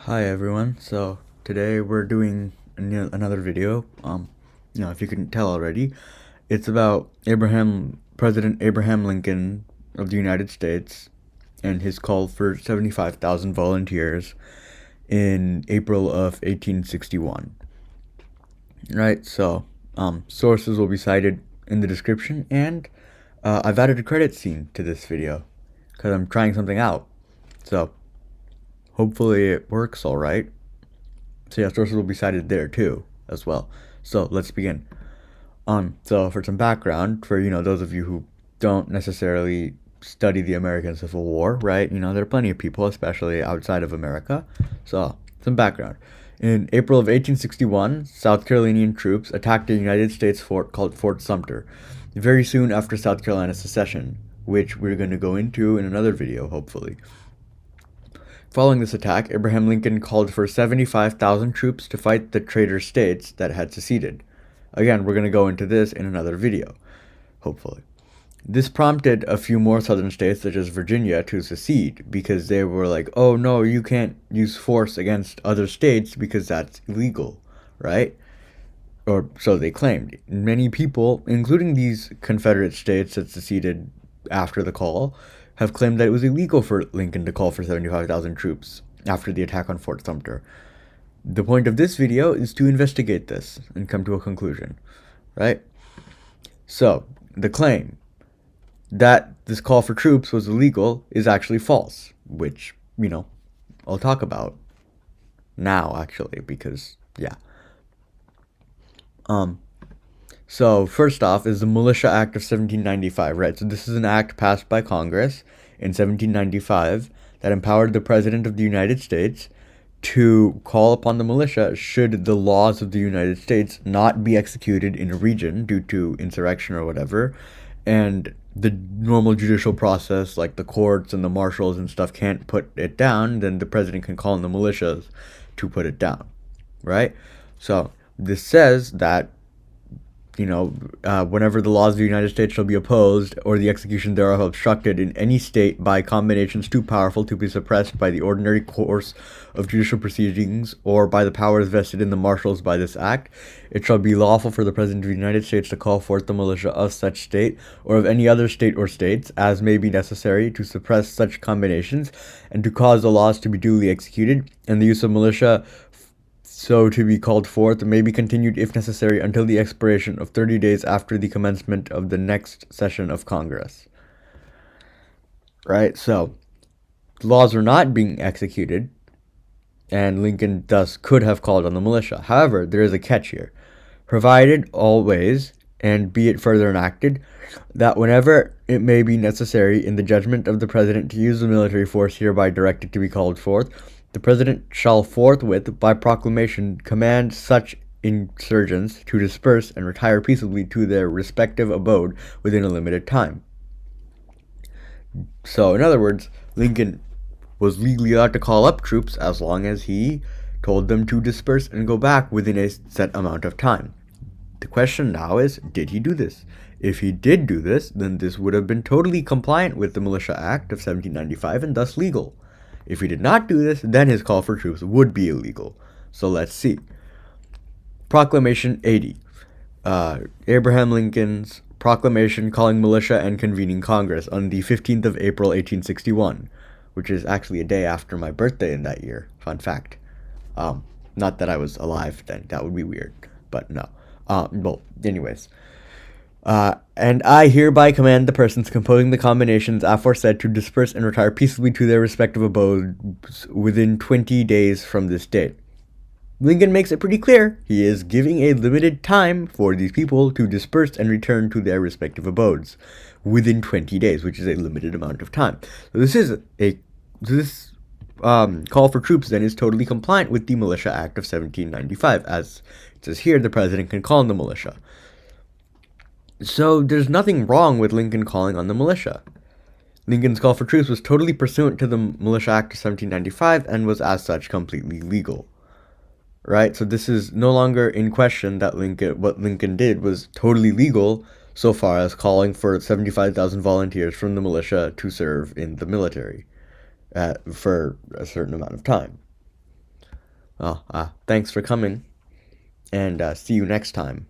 Hi everyone. So today we're doing another video. If you couldn't tell already, it's about President Abraham Lincoln of the United States and his call for 75,000 volunteers in April of 1861. Right. So, sources will be cited in the description, and I've added a credit scene to this video because I'm trying something out. So hopefully it works all right. So yeah, sources will be cited there too, as well. So let's begin. So for some background, for those of you who don't necessarily study the American Civil War, right? There are plenty of people, especially outside of America. So some background. In April of 1861, South Carolinian troops attacked a United States fort called Fort Sumter, very soon after South Carolina's secession, which we're going to go into in another video, hopefully. Following this attack, Abraham Lincoln called for 75,000 troops to fight the traitor states that had seceded. Again, we're going to go into this in another video, hopefully. This prompted a few more southern states, such as Virginia, to secede because they were like, oh no, you can't use force against other states because that's illegal, right? Or so they claimed. Many people, including these Confederate states that seceded after the call, have claimed that it was illegal for Lincoln to call for 75,000 troops after the attack on Fort Sumter. The point of this video is to investigate this and come to a conclusion, right? So, the claim that this call for troops was illegal is actually false, which, I'll talk about now, actually, because, yeah. So first off is the Militia Act of 1795, right? So this is an act passed by Congress in 1795 that empowered the President of the United States to call upon the militia should the laws of the United States not be executed in a region due to insurrection or whatever, and the normal judicial process, like the courts and the marshals and stuff, can't put it down, then the president can call on the militias to put it down, right? So this says that whenever the laws of the United States shall be opposed or the execution thereof obstructed in any state by combinations too powerful to be suppressed by the ordinary course of judicial proceedings or by the powers vested in the marshals by this act, it shall be lawful for the President of the United States to call forth the militia of such state or of any other state or states as may be necessary to suppress such combinations and to cause the laws to be duly executed, and the use of militia so to be called forth may be continued if necessary until the expiration of 30 days after the commencement of the next session of Congress. Right? So, laws are not being executed, and Lincoln thus could have called on the militia. However, there is a catch here. Provided always, and be it further enacted, that whenever it may be necessary in the judgment of the President to use the military force hereby directed to be called forth, the President shall forthwith, by proclamation, command such insurgents to disperse and retire peaceably to their respective abode within a limited time. So, in other words, Lincoln was legally allowed to call up troops as long as he told them to disperse and go back within a set amount of time. The question now is, did he do this? If he did do this, then this would have been totally compliant with the Militia Act of 1795 and thus legal. If he did not do this, then his call for troops would be illegal. So let's see. Proclamation 80. Abraham Lincoln's proclamation calling militia and convening Congress on the 15th of April, 1861, which is actually a day after my birthday in that year. Fun fact. Not that I was alive then. That would be weird. But no. Well, anyways. And I hereby command the persons composing the combinations aforesaid to disperse and retire peaceably to their respective abodes within 20 days from this date. Lincoln makes it pretty clear he is giving a limited time for these people to disperse and return to their respective abodes within 20 days, which is a limited amount of time. So this call for troops then is totally compliant with the Militia Act of 1795. As it says here, the president can call on the militia. So there's nothing wrong with Lincoln calling on the militia. Lincoln's call for troops was totally pursuant to the Militia Act of 1795 and was as such completely legal. Right? So this is no longer in question that what Lincoln did was totally legal so far as calling for 75,000 volunteers from the militia to serve in the military for a certain amount of time. Thanks for coming, and see you next time.